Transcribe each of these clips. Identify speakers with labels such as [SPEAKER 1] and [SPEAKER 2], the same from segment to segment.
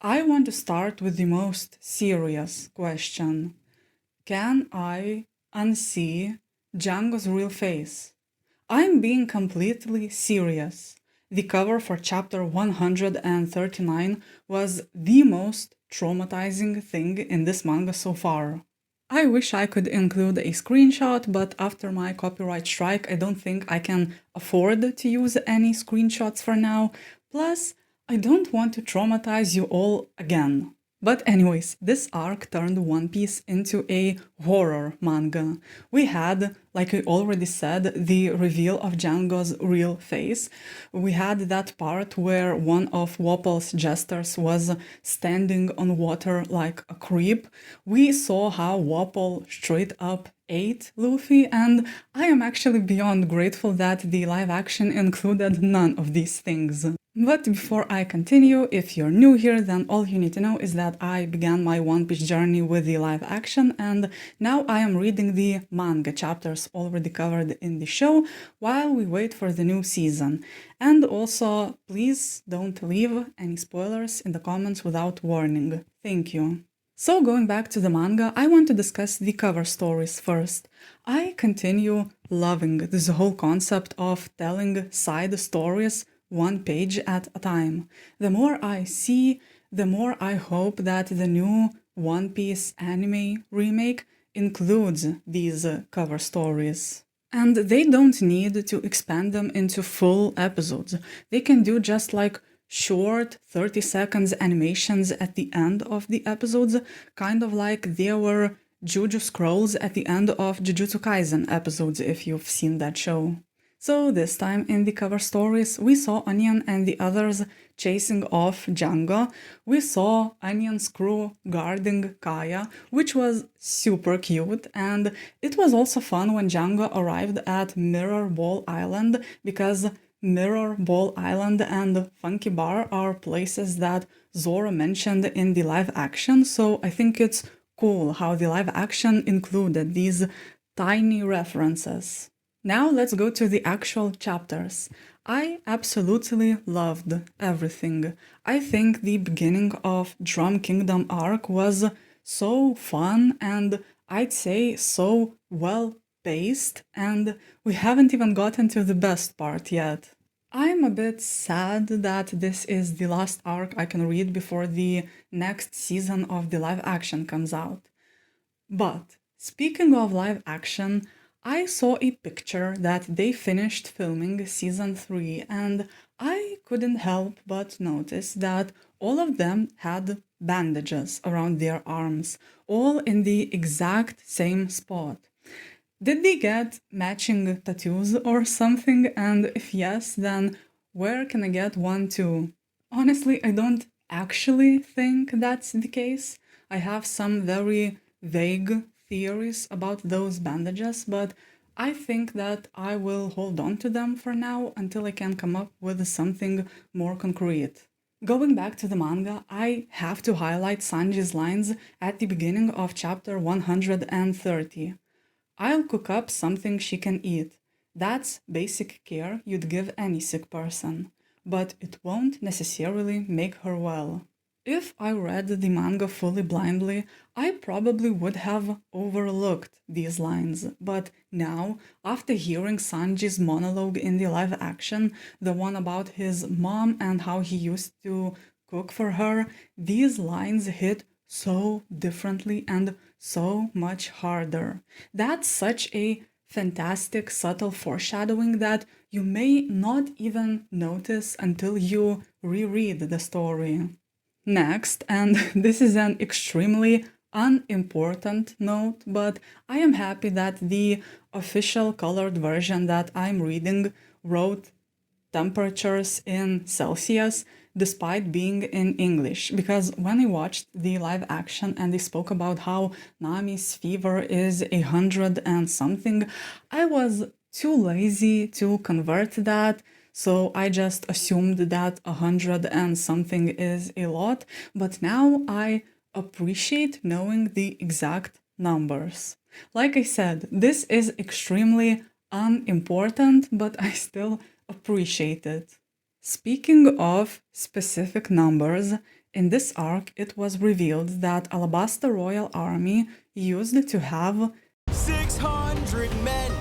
[SPEAKER 1] I want to start with the most serious question. Can I unsee Django's real face? I'm being completely serious. The cover for chapter 139 was the most traumatizing thing in this manga so far. I wish I could include a screenshot, but after my copyright strike, I don't think I can afford to use any screenshots for now. Plus, I don't want to traumatize you all again. But anyways, this arc turned One Piece into a horror manga. We had, like I already said, the reveal of Django's real face. We had that part where one of Wapol's jesters was standing on water like a creep. We saw how Wapol straight up ate Luffy, and I am actually beyond grateful that the live action included none of these things. But before I continue, if you're new here, then all you need to know is that I began my One Piece journey with the live action, and now I am reading the manga chapters already covered in the show while we wait for the new season. And also, please don't leave any spoilers in the comments without warning. Thank you. So going back to the manga, I want to discuss the cover stories first. I continue loving this whole concept of telling side stories one page at a time. The more I see, the more I hope that the new One Piece anime remake includes these cover stories. And they don't need to expand them into full episodes. They can do just like short 30 seconds animations at the end of the episodes, kind of like there were Juju Scrolls at the end of Jujutsu Kaisen episodes if you've seen that show. So this time in the cover stories, we saw Onion and the others chasing off Django. We saw Onion's crew guarding Kaya, which was super cute, and it was also fun when Django arrived at Mirror Ball Island, because Mirror Ball Island and Funky Bar are places that Zoro mentioned in the live action, so I think it's cool how the live action included these tiny references. Now let's go to the actual chapters. I absolutely loved everything. I think the beginning of Drum Kingdom arc was so fun and I'd say so well paced, and we haven't even gotten to the best part yet. I'm a bit sad that this is the last arc I can read before the next season of the live action comes out. But speaking of live action, I saw a picture that they finished filming season 3, and I couldn't help but notice that all of them had bandages around their arms, all in the exact same spot. Did they get matching tattoos or something? And if yes, then where can I get one too? Honestly, I don't actually think that's the case. I have some very vague theories about those bandages, but I think that I will hold on to them for now until I can come up with something more concrete. Going back to the manga, I have to highlight Sanji's lines at the beginning of chapter 130. I'll cook up something she can eat. That's basic care you'd give any sick person, but it won't necessarily make her well. If I read the manga fully blindly, I probably would have overlooked these lines, but now, after hearing Sanji's monologue in the live action, the one about his mom and how he used to cook for her, these lines hit so differently and so much harder. That's such a fantastic, subtle foreshadowing that you may not even notice until you reread the story. Next, and this is an extremely unimportant note, but I am happy that the official colored version that I'm reading wrote temperatures in Celsius despite being in English, because when I watched the live action and they spoke about how Nami's fever is 100 and something, I was too lazy to convert that, so I just assumed that 100 and something is a lot, but now I appreciate knowing the exact numbers. Like I said, this is extremely unimportant, but I still appreciate it. Speaking of specific numbers, In this arc, it was revealed that Alabasta Royal Army used to have
[SPEAKER 2] 600 men!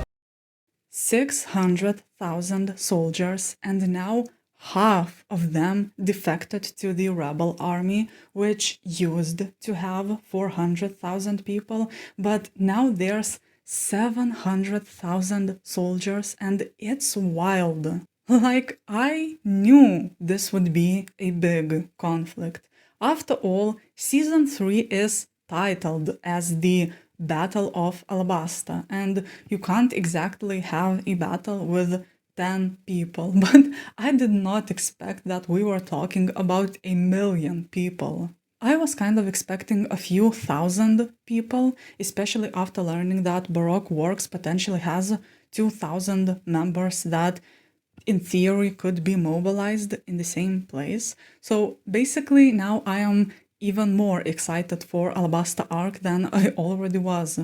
[SPEAKER 1] 600,000 soldiers, and now half of them defected to the rebel army, which used to have 400,000 people, but now there's 700,000 soldiers, and it's wild. Like, I knew this would be a big conflict. After all, Season 3 is titled as the Battle of Alabasta, and you can't exactly have a battle with 10 people, but I did not expect that we were talking about 1,000,000 people. I was kind of expecting a few thousand people, especially after learning that Baroque Works potentially has 2,000 members that in theory could be mobilized in the same place. So basically now I am even more excited for Alabasta arc than I already was.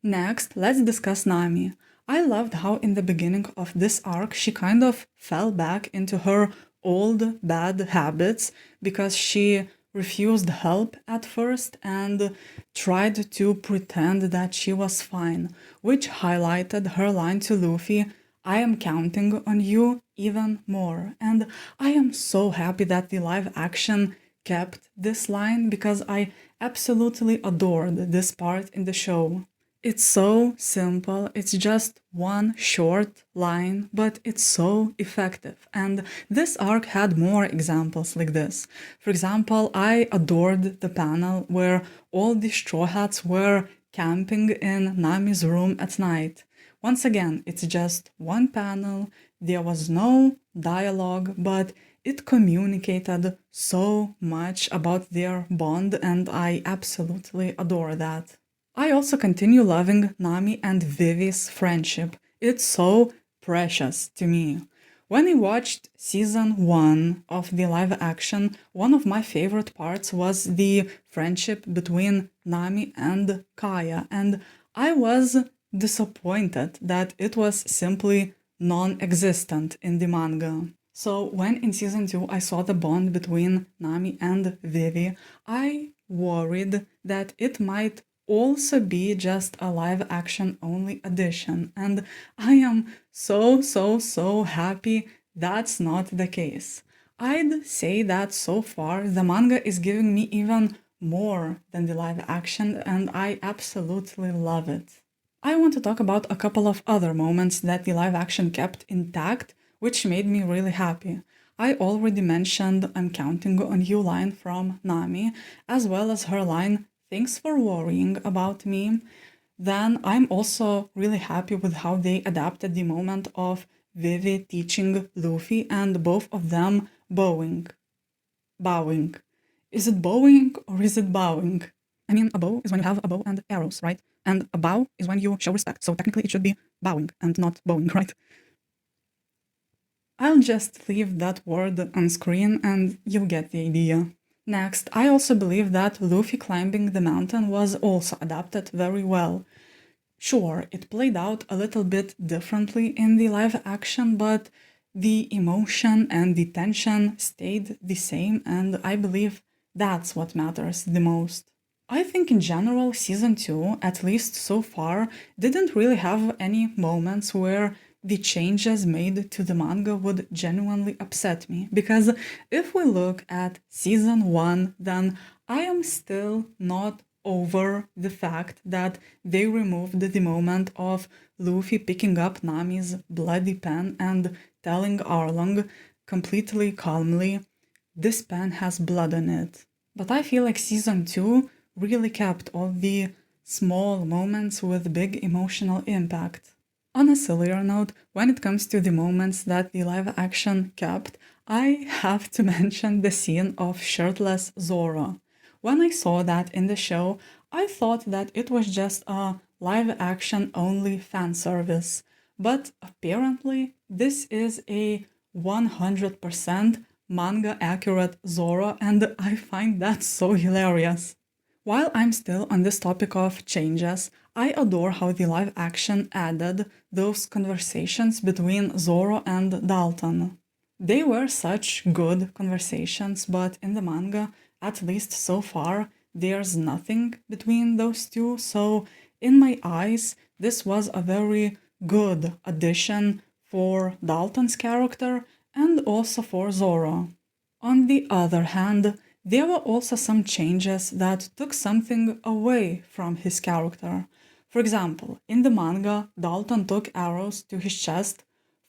[SPEAKER 1] Next, let's discuss Nami. I loved how in the beginning of this arc she kind of fell back into her old bad habits because she refused help at first and tried to pretend that she was fine, which highlighted her line to Luffy, "I am counting on you," even more. And I am so happy that the live action kept this line because I absolutely adored this part in the show. It's so simple, it's just one short line, but it's so effective. And this arc had more examples like this. For example, I adored the panel where all the Straw Hats were camping in Nami's room at night. Once again, it's just one panel, there was no dialogue, but it communicated so much about their bond, and I absolutely adore that. I also continue loving Nami and Vivi's friendship. It's so precious to me. When I watched season 1 of the live action, one of my favorite parts was the friendship between Nami and Kaya, and I was disappointed that it was simply non-existent in the manga. So when in season 2 I saw the bond between Nami and Vivi, I worried that it might also be just a live action only edition, and I am so happy that's not the case. I'd say that so far the manga is giving me even more than the live action, and I absolutely love it. I want to talk about a couple of other moments that the live action kept intact, which made me really happy. I already mentioned "I'm counting on you" line from Nami, as well as her line "Thanks for worrying about me." Then I'm also really happy with how they adapted the moment of Vivi teaching Luffy and both of them bowing. Bowing. Is it bowing or is it bowing? I mean, a bow is when you have a bow and arrows, right? And a bow is when you show respect, so technically it should be bowing and not bowing, right? I'll just leave that word on screen and you'll get the idea. Next, I also believe that Luffy climbing the mountain was also adapted very well. Sure, it played out a little bit differently in the live action, but the emotion and the tension stayed the same, and I believe that's what matters the most. I think in general, season 2, at least so far, didn't really have any moments where the changes made to the manga would genuinely upset me, because if we look at season 1, then I am still not over the fact that they removed the moment of Luffy picking up Nami's bloody pen and telling Arlong completely calmly, "This pen has blood in it." But I feel like season 2 really kept all the small moments with big emotional impact. On a sillier note, when it comes to the moments that the live action kept, I have to mention the scene of shirtless Zoro. When I saw that in the show, I thought that it was just a live action only fan service. But apparently, this is a 100% manga accurate Zoro, and I find that so hilarious. While I'm still on this topic of changes, I adore how the live action added those conversations between Zoro and Dalton. They were such good conversations, but in the manga, at least so far, there's nothing between those two, so in my eyes, this was a very good addition for Dalton's character and also for Zoro. On the other hand, there were also some changes that took something away from his character. For example, in the manga, Dalton took arrows to his chest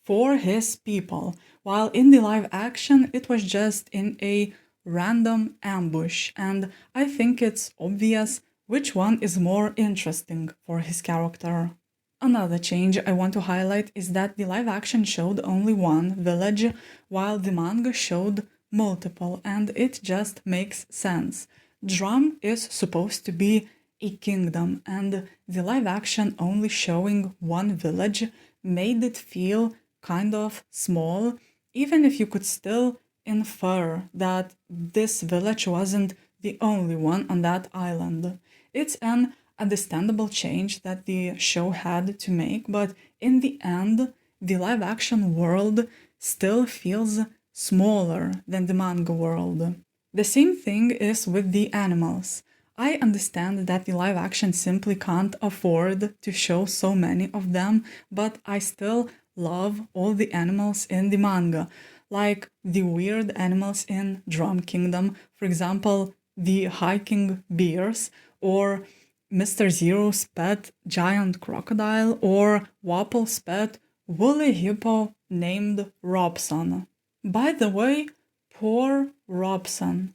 [SPEAKER 1] for his people, while in the live action it was just in a random ambush, and I think it's obvious which one is more interesting for his character. Another change I want to highlight is that the live action showed only one village, while the manga showed multiple, and it just makes sense. Drum is supposed to be a kingdom, and the live action only showing one village made it feel kind of small, even if you could still infer that this village wasn't the only one on that island. It's an understandable change that the show had to make, but in the end, the live action world still feels smaller than the manga world. The same thing is with the animals. I understand that the live action simply can't afford to show so many of them, but I still love all the animals in the manga, like the weird animals in Drum Kingdom, for example, the hiking bears, or Mr. Zero's pet giant crocodile, or Wapple's pet woolly hippo named Robson. By the way, poor Robson.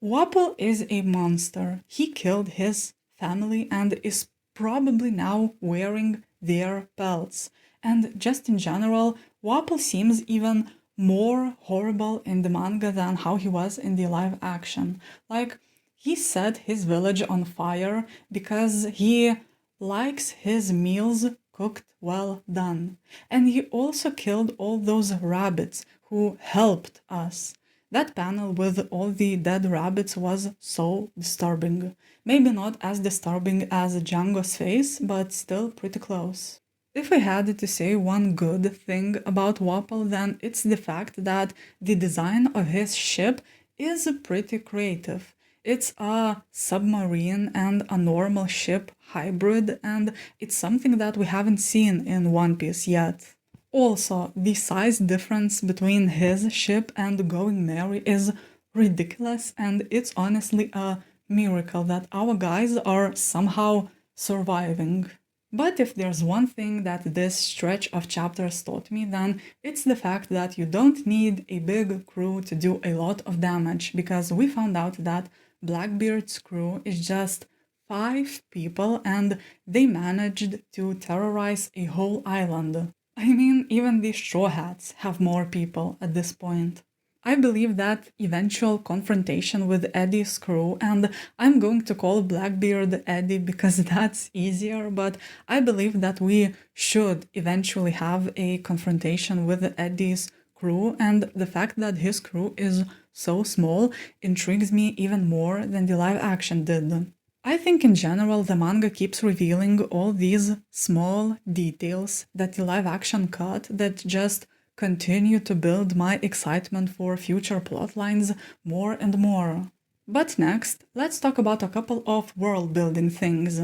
[SPEAKER 1] Wapple is a monster. He killed his family and is probably now wearing their pelts. And just in general, Wapple seems even more horrible in the manga than how he was in the live action. Like, he set his village on fire because he likes his meals cooked well done. And he also killed all those rabbits who helped us. That panel with all the dead rabbits was so disturbing. Maybe not as disturbing as Django's face, but still pretty close. If I had to say one good thing about Wapple, then it's the fact that the design of his ship is pretty creative. It's a submarine and a normal ship hybrid, and it's something that we haven't seen in One Piece yet. Also, the size difference between his ship and Going Merry is ridiculous, and it's honestly a miracle that our guys are somehow surviving. But if there's one thing that this stretch of chapters taught me, then it's the fact that you don't need a big crew to do a lot of damage, because we found out that Blackbeard's crew is just 5 people and they managed to terrorize a whole island. I mean, even the Straw Hats have more people at this point. I believe that eventual confrontation with Eddie's crew, and I'm going to call Blackbeard Eddie because that's easier, but I believe that we should eventually have a confrontation with Eddie's crew, and the fact that his crew is so small intrigues me even more than the live action did. I think in general the manga keeps revealing all these small details that the live action cut that just continue to build my excitement for future plotlines more and more. But next, let's talk about a couple of world building things.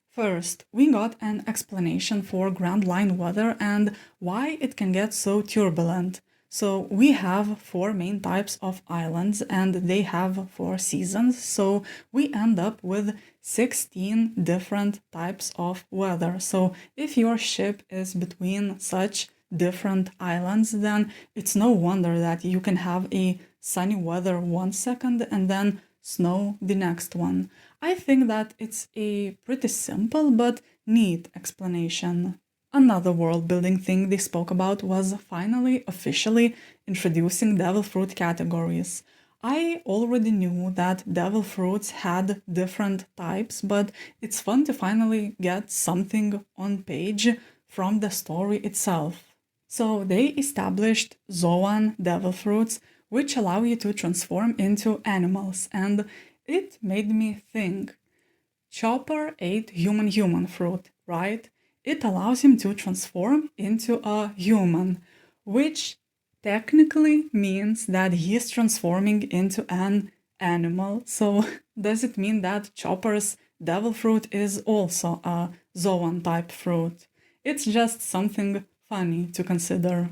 [SPEAKER 1] First, we got an explanation for Grand Line weather and why it can get so turbulent. So we have 4 main types of islands and they have 4 seasons, so we end up with 16 different types of weather. So if your ship is between such different islands, then it's no wonder that you can have a sunny weather one second and then snow the next one. I think that it's a pretty simple but neat explanation. Another world-building thing they spoke about was finally officially introducing devil fruit categories. I already knew that devil fruits had different types, but it's fun to finally get something on page from the story itself. So they established Zoan devil fruits, which allow you to transform into animals, and it made me think. Chopper ate human fruit, right? It allows him to transform into a human, which technically means that he is transforming into an animal. So does it mean that Chopper's devil fruit is also a zoan type fruit? It's just something funny to consider.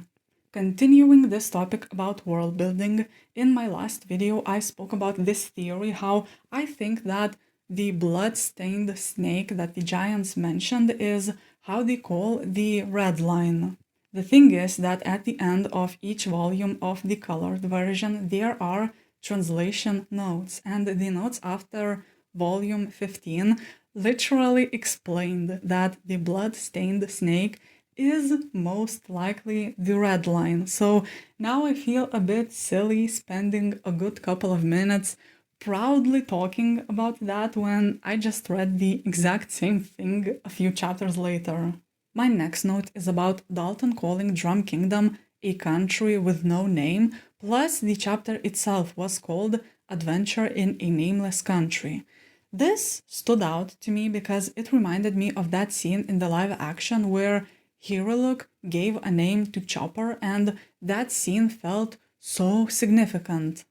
[SPEAKER 1] Continuing this topic about world building, in my last video I spoke about this theory, how I think that the blood-stained snake that the giants mentioned is how they call the red line. The thing is that at the end of each volume of the colored version there are translation notes, and the notes after volume 15 literally explained that the blood-stained snake is most likely the red line. So now I feel a bit silly spending a good couple of minutes proudly talking about that when I just read the exact same thing a few chapters later. My next note is about Dalton calling Drum Kingdom a country with no name, plus the chapter itself was called Adventure in a Nameless Country. This stood out to me because it reminded me of that scene in the live action where Hiruluk gave a name to Chopper, and that scene felt so significant.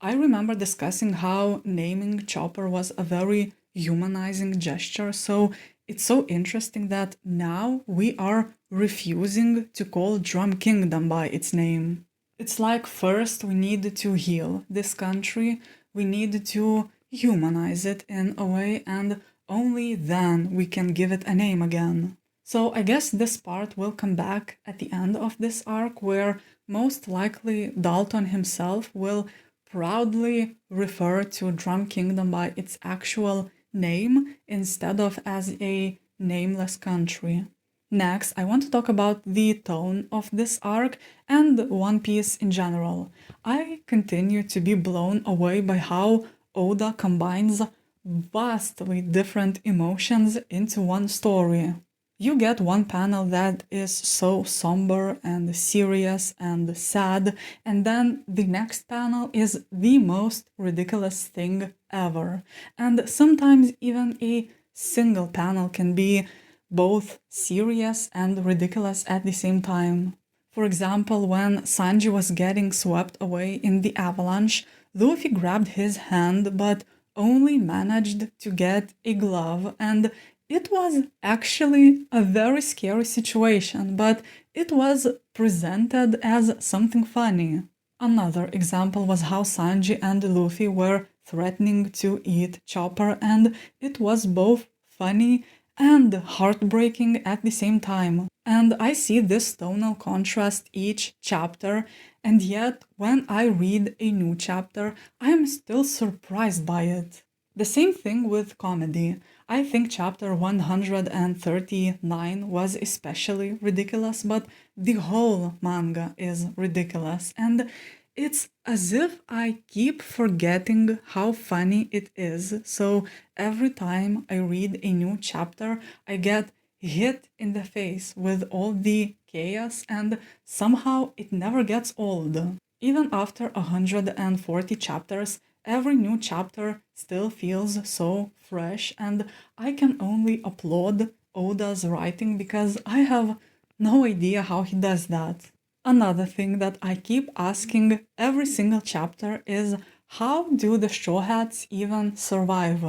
[SPEAKER 1] I remember discussing how naming Chopper was a very humanizing gesture, so it's so interesting that now we are refusing to call Drum Kingdom by its name. It's like first we need to heal this country, we need to humanize it in a way, and only then we can give it a name again. So I guess this part will come back at the end of this arc, where most likely Dalton himself will proudly refer to Drum Kingdom by its actual name instead of as a nameless country. Next, I want to talk about the tone of this arc and One Piece in general. I continue to be blown away by how Oda combines vastly different emotions into one story. You get one panel that is so somber and serious and sad, and then the next panel is the most ridiculous thing ever. And sometimes even a single panel can be both serious and ridiculous at the same time. For example, when Sanji was getting swept away in the avalanche, Luffy grabbed his hand but only managed to get a glove, and it was actually a very scary situation, but it was presented as something funny. Another example was how Sanji and Luffy were threatening to eat Chopper, and it was both funny and heartbreaking at the same time. And I see this tonal contrast each chapter, and yet when I read a new chapter, I am still surprised by it. The same thing with comedy. I think chapter 139 was especially ridiculous, but the whole manga is ridiculous, and it's as if I keep forgetting how funny it is. So every time I read a new chapter, I get hit in the face with all the chaos, and somehow it never gets old. Even after 140 chapters, every new chapter still feels so fresh, and I can only applaud Oda's writing because I have no idea how he does that. Another thing that I keep asking every single chapter is, how do the Straw Hats even survive?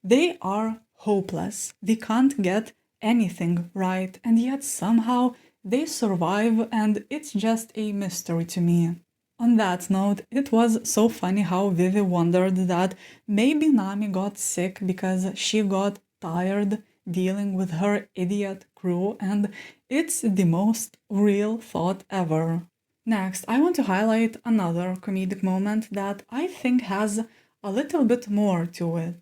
[SPEAKER 1] They are hopeless, they can't get anything right, and yet somehow they survive, and it's just a mystery to me. On that note, it was so funny how Vivi wondered that maybe Nami got sick because she got tired dealing with her idiot crew, and it's the most real thought ever. Next, I want to highlight another comedic moment that I think has a little bit more to it.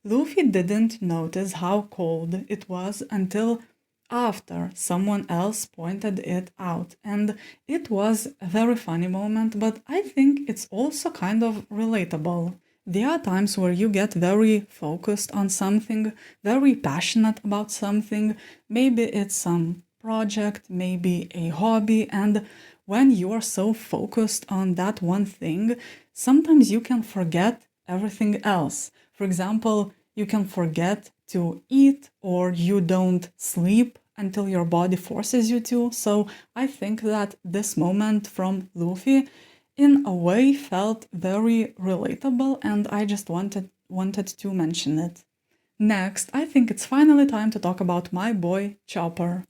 [SPEAKER 1] Luffy didn't notice how cold it was until after someone else pointed it out, and it was a very funny moment, but I think it's also kind of relatable. There are times where you get very focused on something, very passionate about something, maybe it's some project, maybe a hobby, and when you are so focused on that one thing, sometimes you can forget everything else. For example, you can forget to eat, or you don't sleep until your body forces you to. So I think that this moment from Luffy in a way felt very relatable, and I just wanted to mention it. Next, I think it's finally time to talk about my boy Chopper.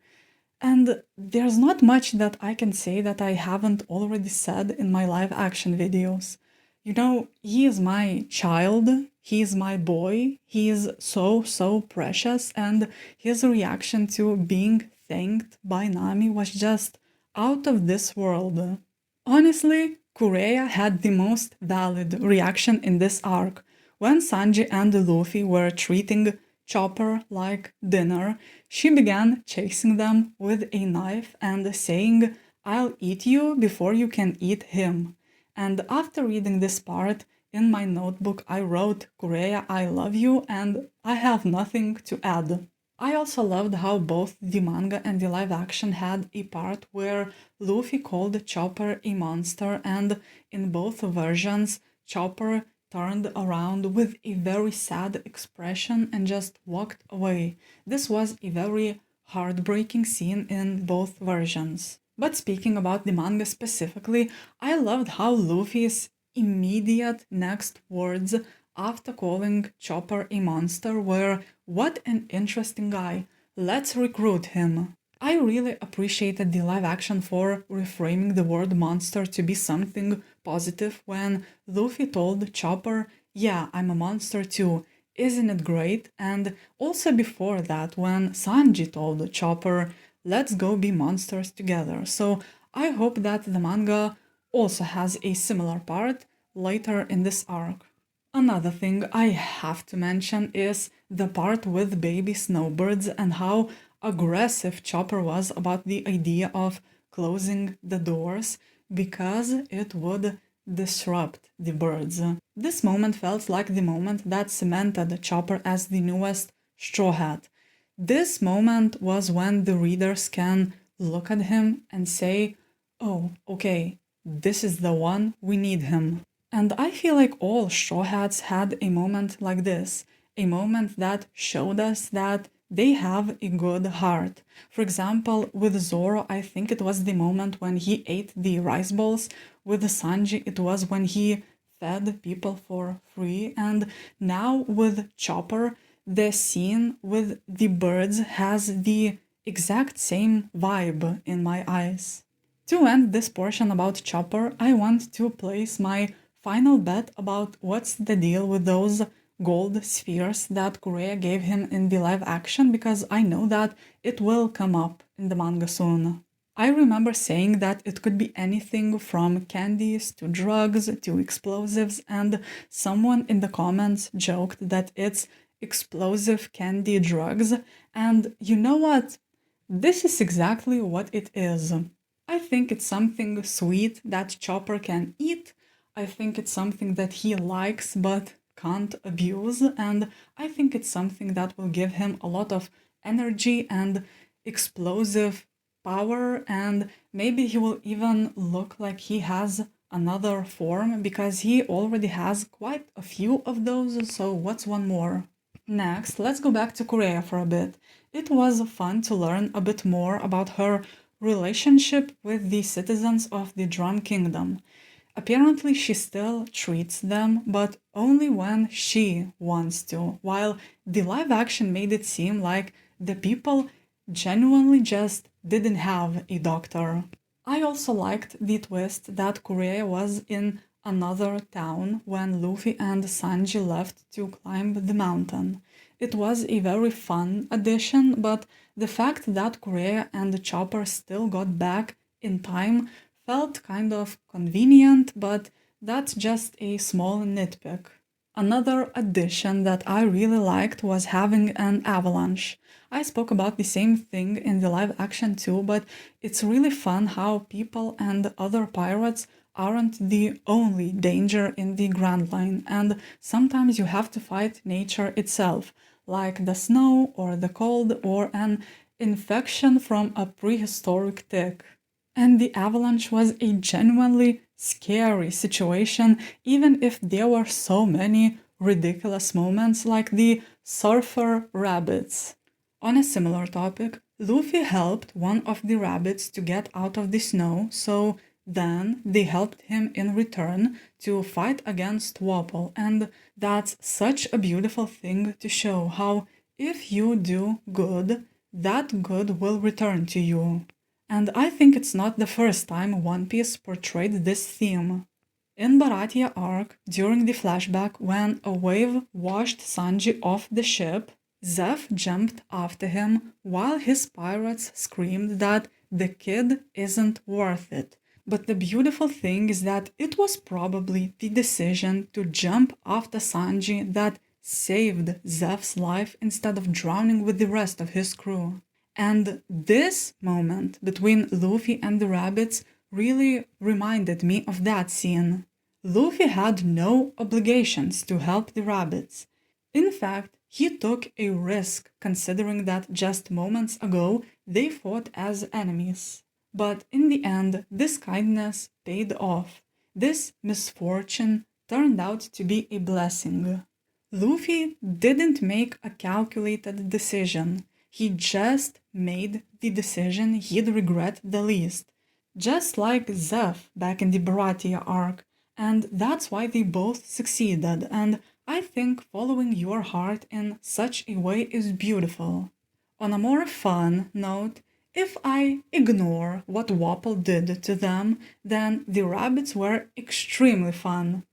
[SPEAKER 1] And there's not much that I can say that I haven't already said in my live action videos. You know, he is my child, he is my boy, he is so precious, and his reaction to being thanked by Nami was just out of this world. Honestly, Kureya had the most valid reaction in this arc. When Sanji and Luffy were treating Chopper like dinner, she began chasing them with a knife and saying, "I'll eat you before you can eat him." And after reading this part, in my notebook I wrote, "Kureya, I love you," and I have nothing to add. I also loved how both the manga and the live action had a part where Luffy called Chopper a monster, and in both versions, Chopper turned around with a very sad expression and just walked away. This was a very heartbreaking scene in both versions. But speaking about the manga specifically, I loved how Luffy's immediate next words after calling Chopper a monster were, "What an interesting guy, let's recruit him." I really appreciated the live action for reframing the word monster to be something positive when Luffy told Chopper, "Yeah, I'm a monster too, isn't it great?" And also before that, when Sanji told Chopper, "Let's go be monsters together." So I hope that the manga also has a similar part later in this arc. Another thing I have to mention is the part with baby snowbirds and how aggressive Chopper was about the idea of closing the doors because it would disrupt the birds. This moment felt like the moment that cemented Chopper as the newest Straw Hat. This moment was when the readers can look at him and say, "Oh, okay, this is the one, we need him." And I feel like all Straw Hats had a moment like this, a moment that showed us that they have a good heart. For example, with Zoro, I think it was the moment when he ate the rice balls. With Sanji, it was when he fed people for free. And now with Chopper, the scene with the birds has the exact same vibe in my eyes. To end this portion about Chopper, I want to place my final bet about what's the deal with those gold spheres that Kureya gave him in the live action, because I know that it will come up in the manga soon. I remember saying that it could be anything from candies to drugs to explosives, and someone in the comments joked that it's explosive candy drugs, and you know what? This is exactly what it is. I think it's something sweet that Chopper can eat. I think it's something that he likes but can't abuse, and I think it's something that will give him a lot of energy and explosive power, and maybe he will even look like he has another form because he already has quite a few of those, so what's one more? Next, let's go back to Kureya for a bit. It was fun to learn a bit more about her relationship with the citizens of the Drum Kingdom. Apparently, she still treats them, but only when she wants to, while the live action made it seem like the people genuinely just didn't have a doctor. I also liked the twist that Kureya was in another town when Luffy and Sanji left to climb the mountain. It was a very fun addition, but the fact that Kureya and Chopper still got back in time felt kind of convenient, but that's just a small nitpick. Another addition that I really liked was having an avalanche. I spoke about the same thing in the live action too, but it's really fun how people and other pirates aren't the only danger in the Grand Line, and sometimes you have to fight nature itself, like the snow or the cold or an infection from a prehistoric tick. And the avalanche was a genuinely scary situation, even if there were so many ridiculous moments like the surfer rabbits. On a similar topic, Luffy helped one of the rabbits to get out of the snow, so Then they helped him in return to fight against Wapol, and that's such a beautiful thing to show how if you do good, that good will return to you. And I think it's not the first time One Piece portrayed this theme. In Baratia arc, during the flashback when a wave washed Sanji off the ship, Zeph jumped after him while his pirates screamed that the kid isn't worth it. But the beautiful thing is that it was probably the decision to jump after Sanji that saved Zeph's life instead of drowning with the rest of his crew. And this moment between Luffy and the rabbits really reminded me of that scene. Luffy had no obligations to help the rabbits. In fact, he took a risk considering that just moments ago they fought as enemies. But in the end, this kindness paid off. This misfortune turned out to be a blessing. Luffy didn't make a calculated decision. He just made the decision he'd regret the least. Just like Zeph back in the Baratia arc. And that's why they both succeeded, and I think following your heart in such a way is beautiful. On a more fun note, if I ignore what Wapol did to them, then the rabbits were extremely fun.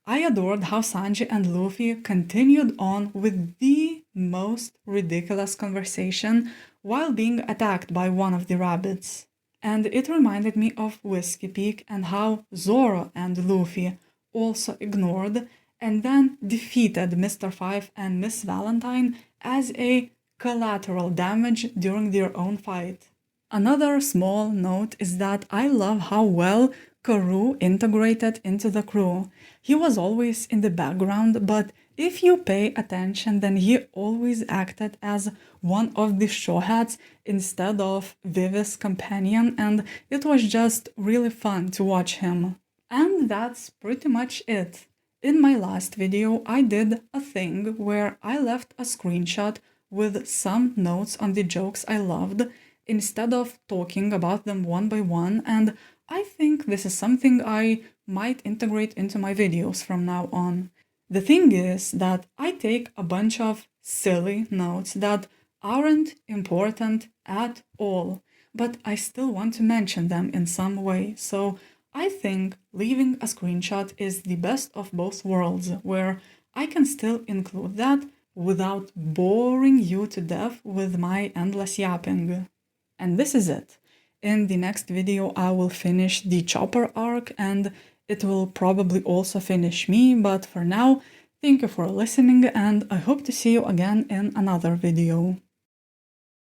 [SPEAKER 1] I adored how Sanji and Luffy continued on with the most ridiculous conversation while being attacked by one of the rabbits. And it reminded me of Whiskey Peak and how Zoro and Luffy also ignored and then defeated Mr. Five and Miss Valentine as a collateral damage during their own fight. Another small note is that I love how well Karoo integrated into the crew. He was always in the background, but if you pay attention, then he always acted as one of the straw hats instead of Vivi's companion, and it was just really fun to watch him. And that's pretty much it. In my last video, I did a thing where I left a screenshot with some notes on the jokes I loved instead of talking about them one by one, and I think this is something I might integrate into my videos from now on. The thing is that I take a bunch of silly notes that aren't important at all, but I still want to mention them in some way, so I think leaving a screenshot is the best of both worlds, where I can still include that without boring you to death with my endless yapping. And this is it. In the next video I will finish the Chopper arc and it will probably also finish me, but for now, thank you for listening and I hope to see you again in another video.